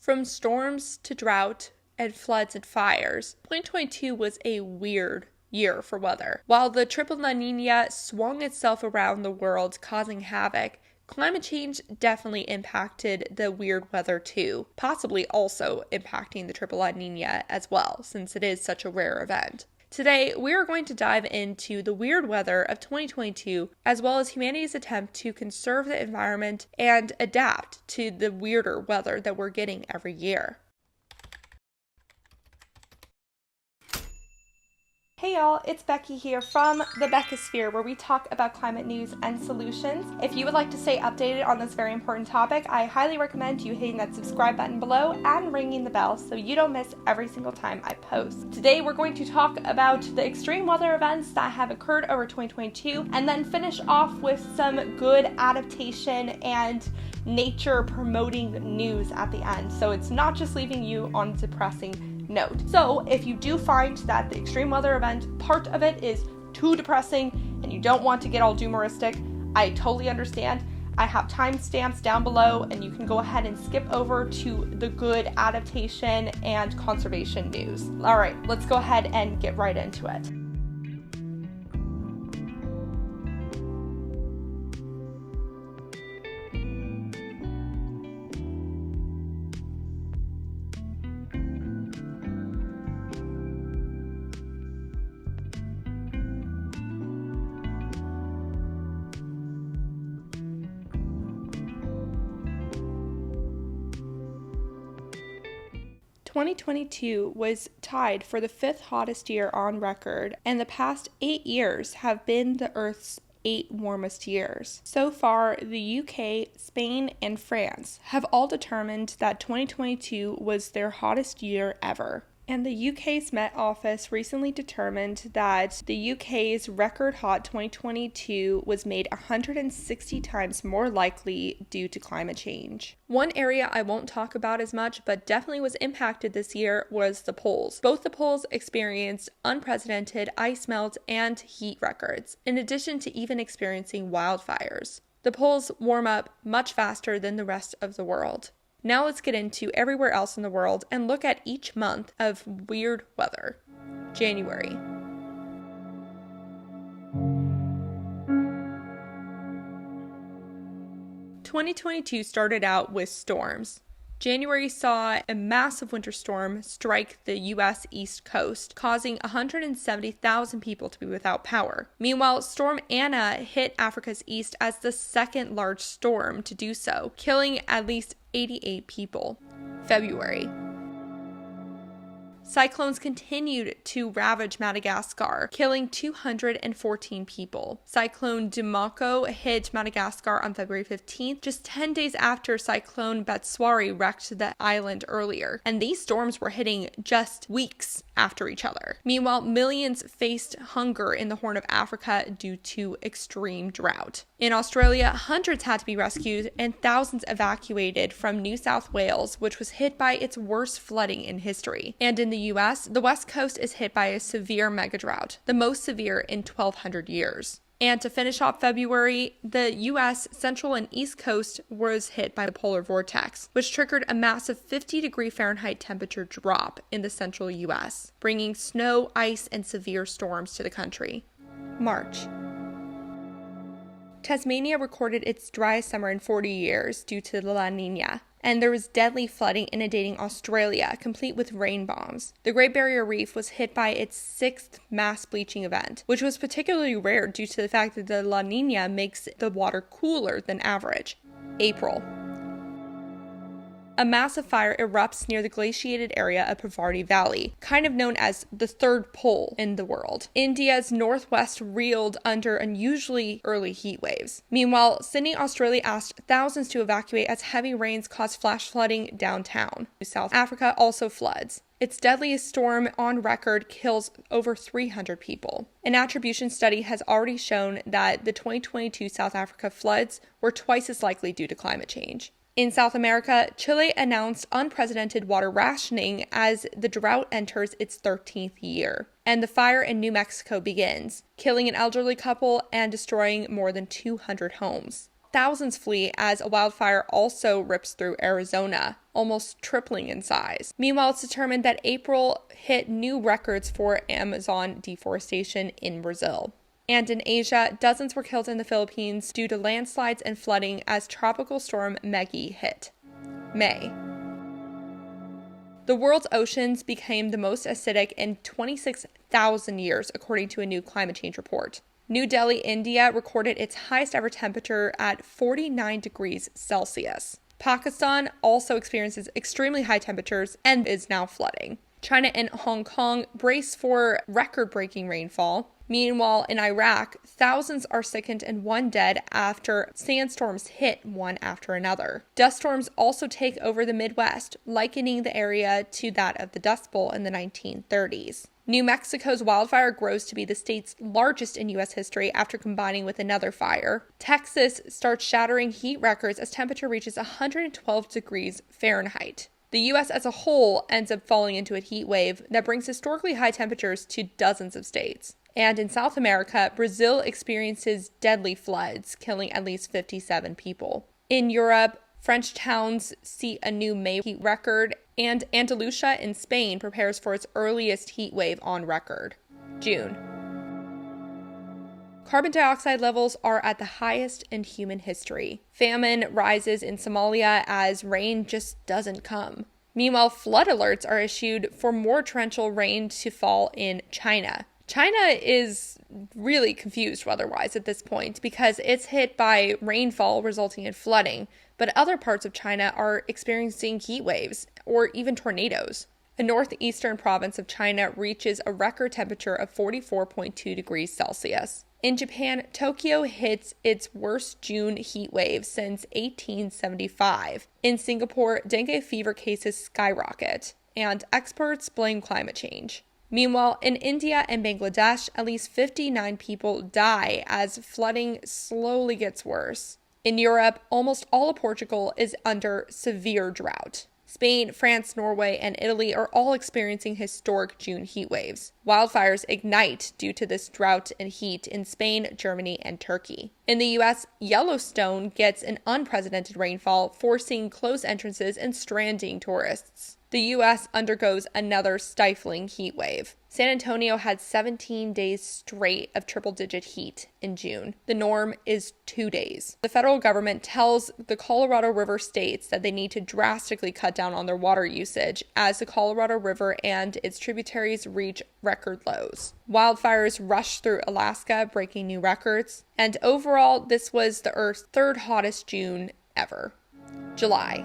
From storms to drought and floods and fires, 2022 was a weird year for weather. While the triple La Nina swung itself around the world, causing havoc, climate change definitely impacted the weird weather too, possibly also impacting the triple La Nina as well, since it is such a rare event. Today, we are going to dive into the weird weather of 2022, as well as humanity's attempt to conserve the environment and adapt to the weirder weather that we're getting every year. Hey y'all, it's Becky here from the Beckisphere, where we talk about climate news and solutions. If you would like to stay updated on this very important topic, I highly recommend you hitting that subscribe button below and ringing the bell so you don't miss every single time I post. Today we're going to talk about the extreme weather events that have occurred over 2022 and then finish off with some good adaptation and nature promoting news at the end, so it's not just leaving you on a depressing note. So if you do find that the extreme weather event part of it is too depressing and you don't want to get all doomeristic, I totally understand. I have timestamps down below and you can go ahead and skip over to the good adaptation and conservation news. All right, let's go ahead and get right into it. "2022 was tied for the 5th hottest year on record, and the past 8 years have been the Earth's 8 warmest years. So far, the UK, Spain, and France have all determined that 2022 was their hottest year ever. And the UK's Met Office recently determined that the UK's record hot 2022 was made 160 times more likely due to climate change. One area I won't talk about as much, but definitely was impacted this year, was the poles. Both the poles experienced unprecedented ice melt and heat records, in addition to even experiencing wildfires. The poles warm up much faster than the rest of the world. Now let's get into everywhere else in the world and look at each month of weird weather. January. "2022 started out with storms. January saw a massive winter storm strike the U.S. East Coast, causing 170,000 people to be without power. Meanwhile, Storm Anna hit Africa's east as the second large storm to do so, killing at least 88 people. February. Cyclones continued to ravage Madagascar, killing 214 people. Cyclone Dimoko hit Madagascar on February 15th, just 10 days after Cyclone Batswari wrecked the island earlier. And these storms were hitting just weeks after each other. Meanwhile, millions faced hunger in the Horn of Africa due to extreme drought. In Australia, hundreds had to be rescued and thousands evacuated from New South Wales, which was hit by its worst flooding in history. And in the US, the West Coast is hit by a severe megadrought, the most severe in 1,200 years. And to finish off February, the U.S. Central and East Coast was hit by the polar vortex, which triggered a massive 50-degree Fahrenheit temperature drop in the central U.S., bringing snow, ice, and severe storms to the country. March. Tasmania recorded its driest summer in 40 years due to the La Nina. And there was deadly flooding inundating Australia, complete with rain bombs. The Great Barrier Reef was hit by its 6th mass bleaching event, which was particularly rare due to the fact that the La Nina makes the water cooler than average. April. A massive fire erupts near the glaciated area of Pavarti Valley, kind of known as the third pole in the world. India's northwest reeled under unusually early heat waves. Meanwhile, Sydney, Australia asked thousands to evacuate as heavy rains caused flash flooding downtown. South Africa also floods. Its deadliest storm on record kills over 300 people. An attribution study has already shown that the 2022 South Africa floods were twice as likely due to climate change. In South America, Chile announced unprecedented water rationing as the drought enters its 13th year. And the fire in New Mexico begins, killing an elderly couple and destroying more than 200 homes. thousands flee as a wildfire also rips through Arizona, almost tripling in size. Meanwhile, it's determined that April hit new records for Amazon deforestation in Brazil. And in Asia, dozens were killed in the Philippines due to landslides and flooding as Tropical Storm Maggie hit. May. The world's oceans became the most acidic in 26,000 years, according to a new climate change report. New Delhi, India recorded its highest ever temperature at 49 degrees Celsius. Pakistan also experiences extremely high temperatures and is now flooding. China and Hong Kong brace for record-breaking rainfall. Meanwhile, in Iraq, thousands are sickened and one dead after sandstorms hit one after another. Dust storms also take over the Midwest, likening the area to that of the Dust Bowl in the 1930s. New Mexico's wildfire grows to be the state's largest in U.S. history after combining with another fire. Texas starts shattering heat records as temperature reaches 112 degrees Fahrenheit. The U.S. as a whole ends up falling into a heat wave that brings historically high temperatures to dozens of states. And in South America, Brazil experiences deadly floods, killing at least 57 people. In Europe, French towns see a new May heat record, and Andalusia in Spain prepares for its earliest heat wave on record. June. Carbon dioxide levels are at the highest in human history. Famine rises in Somalia as rain just doesn't come. Meanwhile, flood alerts are issued for more torrential rain to fall in China. China is really confused weather-wise at this point because it's hit by rainfall resulting in flooding, but other parts of China are experiencing heat waves or even tornadoes. The northeastern province of China reaches a record temperature of 44.2 degrees Celsius. In Japan, Tokyo hits its worst June heat wave since 1875. In Singapore, dengue fever cases skyrocket, and experts blame climate change. Meanwhile, in India and Bangladesh, at least 59 people die as flooding slowly gets worse. In Europe, almost all of Portugal is under severe drought. Spain, France, Norway, and Italy are all experiencing historic June heat waves. Wildfires ignite due to this drought and heat in Spain, Germany, and Turkey. In the U.S., Yellowstone gets an unprecedented rainfall, forcing closed entrances and stranding tourists. The U.S. undergoes another stifling heat wave. San Antonio had 17 days straight of triple-digit heat in June. The norm is 2 days. The federal government tells the Colorado River states that they need to drastically cut down on their water usage as the Colorado River and its tributaries reach record lows. Wildfires rush through Alaska, breaking new records. And overall, this was the Earth's third hottest June ever. July.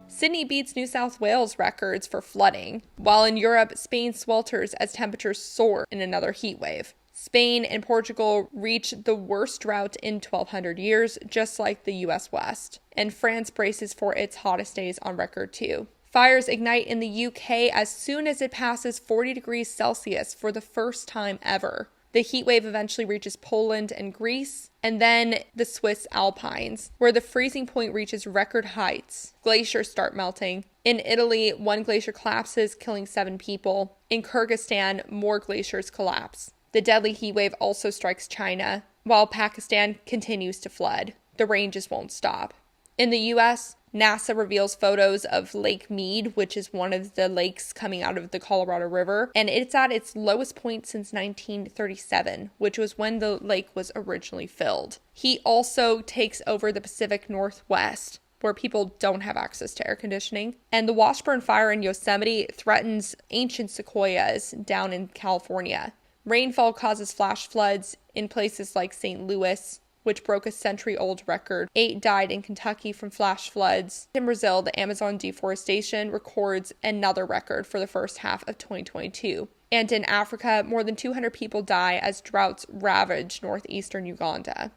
Sydney beats New South Wales records for flooding, while in Europe, Spain swelters as temperatures soar in another heat wave. Spain and Portugal reach the worst drought in 1,200 years, just like the U.S. West. And France braces for its hottest days on record too. Fires ignite in the UK as soon as it passes 40 degrees Celsius for the first time ever. The heat wave eventually reaches Poland and Greece, and then the Swiss Alpines, where the freezing point reaches record heights. Glaciers start melting. In Italy, one glacier collapses, killing 7 people. In Kyrgyzstan, more glaciers collapse. The deadly heat wave also strikes China, while Pakistan continues to flood. The rain just won't stop. In the U.S., NASA reveals photos of Lake Mead, which is one of the lakes coming out of the Colorado River, and it's at its lowest point since 1937, which was when the lake was originally filled. Heat also takes over the Pacific Northwest, where people don't have access to air conditioning. And the Washburn Fire in Yosemite threatens ancient sequoias down in California. Rainfall causes flash floods in places like St. Louis, which broke a century-old record. 8 died in Kentucky from flash floods. In Brazil, the Amazon deforestation records another record for the first half of 2022. And in Africa, more than 200 people die as droughts ravage northeastern Uganda.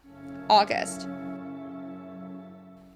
August.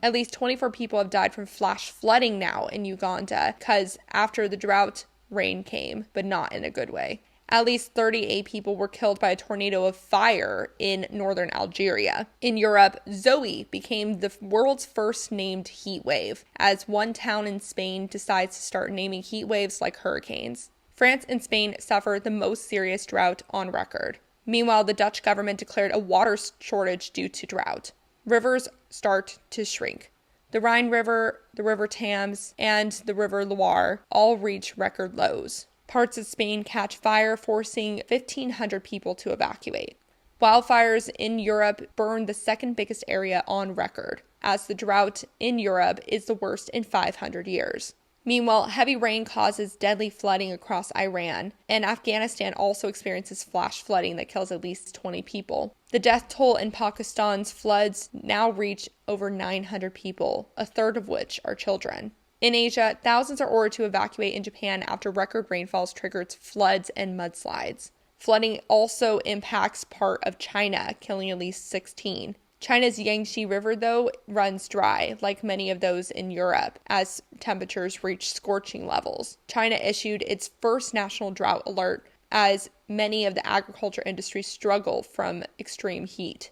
At least 24 people have died from flash flooding now in Uganda, because after the drought, rain came, but not in a good way. At least 38 people were killed by a tornado of fire in northern Algeria. In Europe, Zoe became the world's first named heat wave, as one town in Spain decides to start naming heat waves like hurricanes. France and Spain suffer the most serious drought on record. Meanwhile, the Dutch government declared a water shortage due to drought. Rivers start to shrink. The Rhine River, the River Thames, and the River Loire all reach record lows. Parts of Spain catch fire, forcing 1,500 people to evacuate. Wildfires in Europe burn the second biggest area on record, as the drought in Europe is the worst in 500 years. Meanwhile, heavy rain causes deadly flooding across Iran, and Afghanistan also experiences flash flooding that kills at least 20 people. The death toll in Pakistan's floods now reach over 900 people, a third of which are children. In Asia, thousands are ordered to evacuate in Japan after record rainfalls triggered floods and mudslides. Flooding also impacts part of China, killing at least 16. China's Yangtze River, though, runs dry, like many of those in Europe, as temperatures reach scorching levels. China issued its first national drought alert as many of the agriculture industries struggle from extreme heat.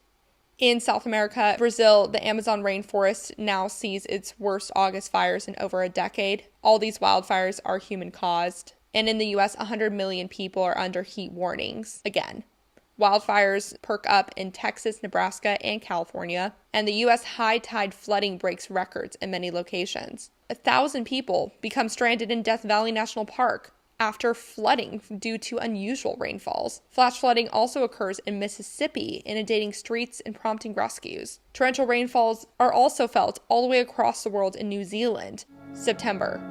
In South America, Brazil, the Amazon rainforest now sees its worst August fires in over a decade. All these wildfires are human-caused. And in the U.S., 100 million people are under heat warnings again. Wildfires perk up in Texas, Nebraska, and California, and the U.S. high tide flooding breaks records in many locations. 1,000 people become stranded in Death Valley National Park after flooding due to unusual rainfalls. Flash flooding also occurs in Mississippi, inundating streets and prompting rescues. Torrential rainfalls are also felt all the way across the world in New Zealand. September.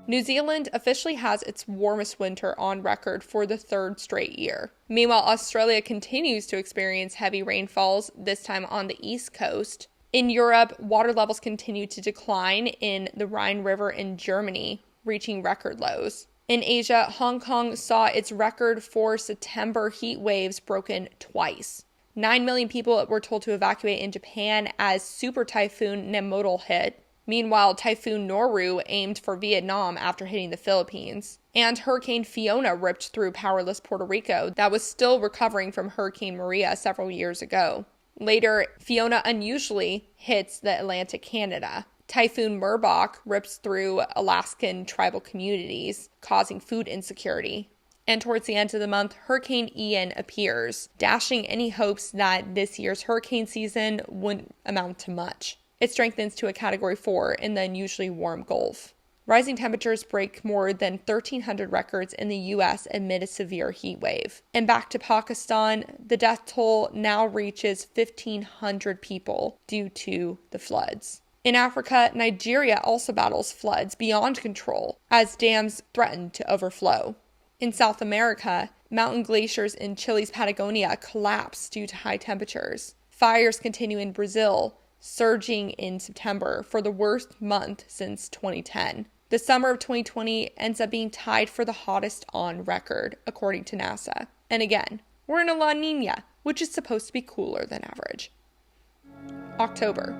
New Zealand officially has its warmest winter on record for the third straight year. Meanwhile, Australia continues to experience heavy rainfalls, this time on the east coast. In Europe, water levels continue to decline in the Rhine River in Germany, reaching record lows. In Asia, Hong Kong saw its record for September heat waves broken twice. 9 million people were told to evacuate in Japan as Super Typhoon Nemodal hit. Meanwhile, Typhoon Noru aimed for Vietnam after hitting the Philippines. And Hurricane Fiona ripped through powerless Puerto Rico that was still recovering from Hurricane Maria several years ago. Later, Fiona unusually hits the Atlantic Canada. Typhoon Merbok rips through Alaskan tribal communities, causing food insecurity. And towards the end of the month, Hurricane Ian appears, dashing any hopes that this year's hurricane season wouldn't amount to much. It strengthens to a Category 4 in the unusually warm Gulf. Rising temperatures break more than 1,300 records in the U.S. amid a severe heat wave. And back to Pakistan, the death toll now reaches 1,500 people due to the floods. In Africa, Nigeria also battles floods beyond control as dams threaten to overflow. In South America, mountain glaciers in Chile's Patagonia collapse due to high temperatures. Fires continue in Brazil, surging in September for the worst month since 2010. The summer of 2020 ends up being tied for the hottest on record, according to NASA. And again, we're in a La Nina, which is supposed to be cooler than average. October.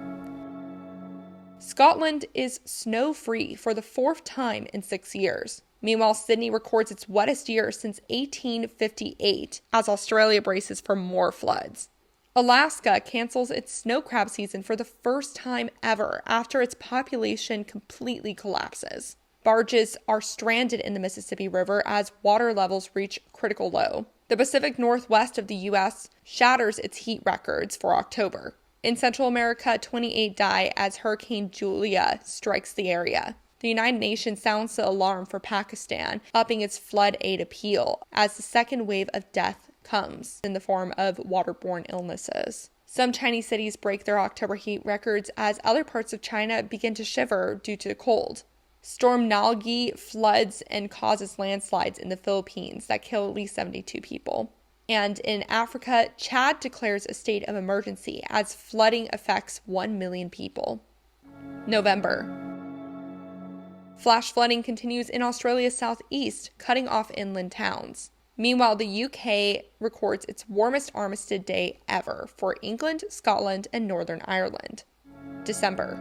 Scotland is snow-free for the fourth time in 6 years. Meanwhile, Sydney records its wettest year since 1858 as Australia braces for more floods. Alaska cancels its snow crab season for the first time ever after its population completely collapses. Barges are stranded in the Mississippi River as water levels reach critical low. The Pacific Northwest of the U.S. shatters its heat records for October. In Central America, 28 die as Hurricane Julia strikes the area. The United Nations sounds the alarm for Pakistan, upping its flood aid appeal as the second wave of death comes in the form of waterborne illnesses. Some Chinese cities break their October heat records as other parts of China begin to shiver due to the cold. Storm Nalgi floods and causes landslides in the Philippines that kill at least 72 people. And in Africa, Chad declares a state of emergency as flooding affects 1 million people. November. Flash flooding continues in Australia's southeast, cutting off inland towns. Meanwhile, the UK records its warmest Armistice Day ever for England, Scotland, and Northern Ireland. December.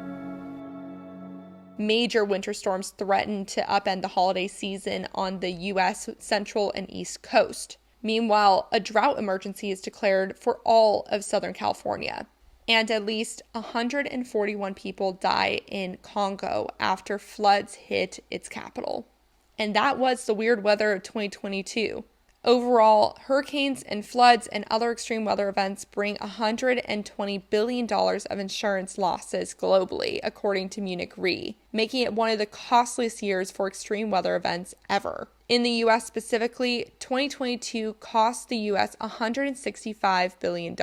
Major winter storms threaten to upend the holiday season on the U.S. central and east coast. Meanwhile, a drought emergency is declared for all of Southern California. And at least 141 people die in Congo after floods hit its capital. And that was the weird weather of 2022. Overall, hurricanes and floods and other extreme weather events bring $120 billion of insurance losses globally, according to Munich Re, making it one of the costliest years for extreme weather events ever. In the U.S. specifically, 2022 cost the U.S. $165 billion,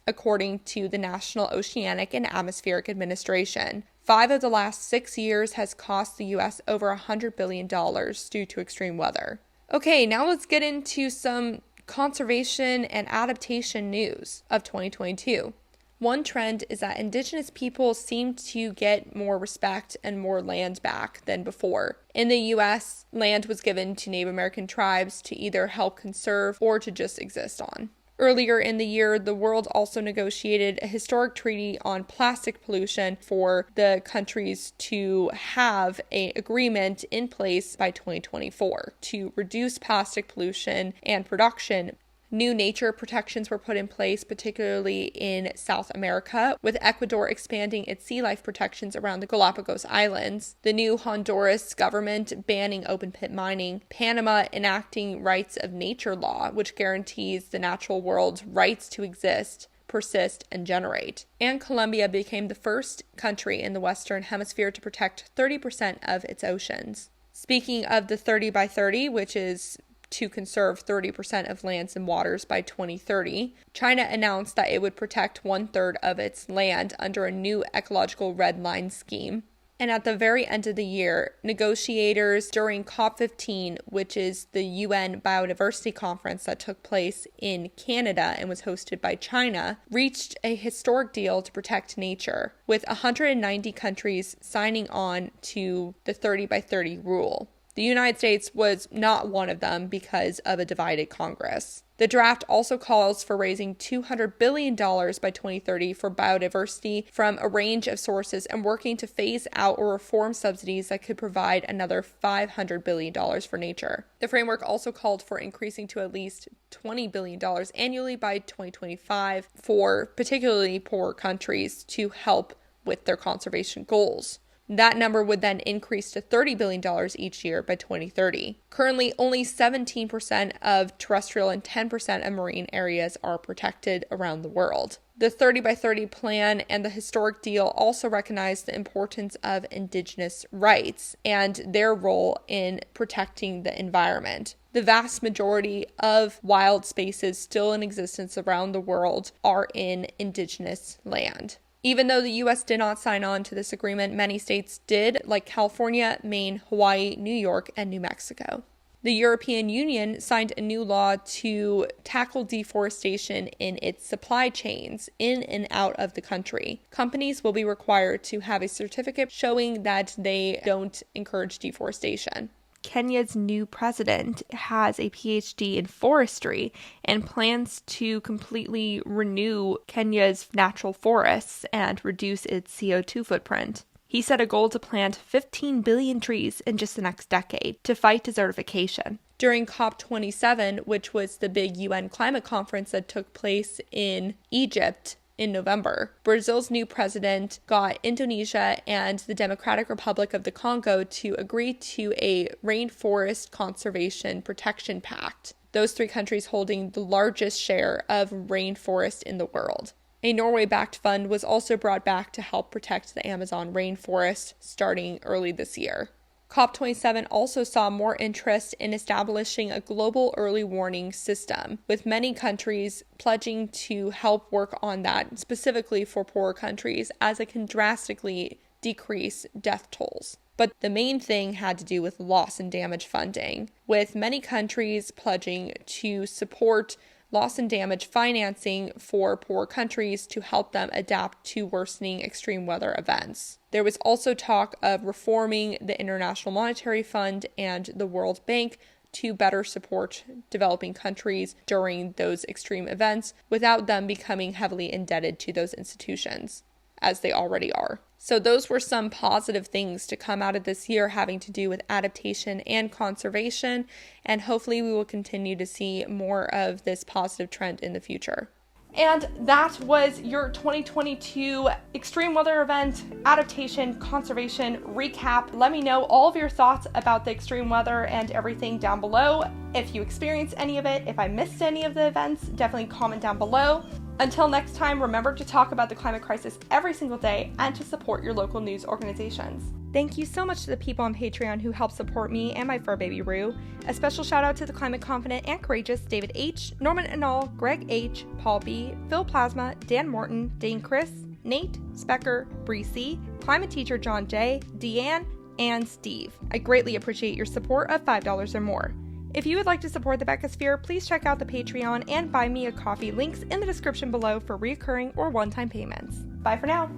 according to the National Oceanic and Atmospheric Administration. 5 of the last 6 years has cost the U.S. over $100 billion due to extreme weather. Okay, now let's get into some conservation and adaptation news of 2022. One trend is that Indigenous people seem to get more respect and more land back than before. In the U.S., land was given to Native American tribes to either help conserve or to just exist on. Earlier in the year, the world also negotiated a historic treaty on plastic pollution for the countries to have an agreement in place by 2024 to reduce plastic pollution and production. New nature protections were put in place, particularly in South America, with Ecuador expanding its sea life protections around the Galapagos Islands, the new Honduras government banning open-pit mining, Panama enacting rights of nature law, which guarantees the natural world's rights to exist, persist, and generate. And Colombia became the first country in the Western Hemisphere to protect 30% of its oceans. Speaking of the 30 by 30, which is to conserve 30% of lands and waters by 2030, China announced that it would protect 1/3 of its land under a new ecological red line scheme. And at the very end of the year, negotiators during COP15, which is the UN Biodiversity Conference that took place in Canada and was hosted by China, reached a historic deal to protect nature, with 190 countries signing on to the 30 by 30 rule. The United States was not one of them because of a divided Congress. The draft also calls for raising $200 billion by 2030 for biodiversity from a range of sources and working to phase out or reform subsidies that could provide another $500 billion for nature. The framework also called for increasing to at least $20 billion annually by 2025 for particularly poor countries to help with their conservation goals. That number would then increase to $30 billion each year by 2030. Currently, only 17% of terrestrial and 10% of marine areas are protected around the world. The 30 by 30 plan and the historic deal also recognize the importance of Indigenous rights and their role in protecting the environment. The vast majority of wild spaces still in existence around the world are in Indigenous land. Even though the U.S. did not sign on to this agreement, many states did, like California, Maine, Hawaii, New York, and New Mexico. The European Union signed a new law to tackle deforestation in its supply chains in and out of the country. Companies will be required to have a certificate showing that they don't encourage deforestation. Kenya's new president has a PhD in forestry and plans to completely renew Kenya's natural forests and reduce its CO2 footprint. He set a goal to plant 15 billion trees in just the next decade to fight desertification. During COP27, which was the big UN climate conference that took place in Egypt in November, Brazil's new president got Indonesia and the Democratic Republic of the Congo to agree to a rainforest conservation protection pact, those 3 countries holding the largest share of rainforest in the world. A Norway-backed fund was also brought back to help protect the Amazon rainforest starting early this year. COP27 also saw more interest in establishing a global early warning system, with many countries pledging to help work on that, specifically for poorer countries, as it can drastically decrease death tolls. But the main thing had to do with loss and damage funding, with many countries pledging to support loss and damage financing for poor countries to help them adapt to worsening extreme weather events. There was also talk of reforming the International Monetary Fund and the World Bank to better support developing countries during those extreme events without them becoming heavily indebted to those institutions, as they already are. So those were some positive things to come out of this year having to do with adaptation and conservation, and hopefully we will continue to see more of this positive trend in the future. And that was your 2022 extreme weather event, adaptation, conservation recap. Let me know all of your thoughts about the extreme weather and everything down below. If you experienced any of it, if I missed any of the events, definitely comment down below. Until next time, remember to talk about the climate crisis every single day and to support your local news organizations. Thank you so much to the people on Patreon who help support me and my fur baby Rue. A special shout out to the climate confident and courageous David H., Norman Anal, Greg H., Paul B., Phil Plasma, Dan Morton, Dane Chris, Nate, Specker, Bree C., climate teacher John J., Deanne, and Steve. I greatly appreciate your support of $5 or more. If you would like to support the Beccasphere, please check out the Patreon and buy me a coffee links in the description below for recurring or one-time payments. Bye for now.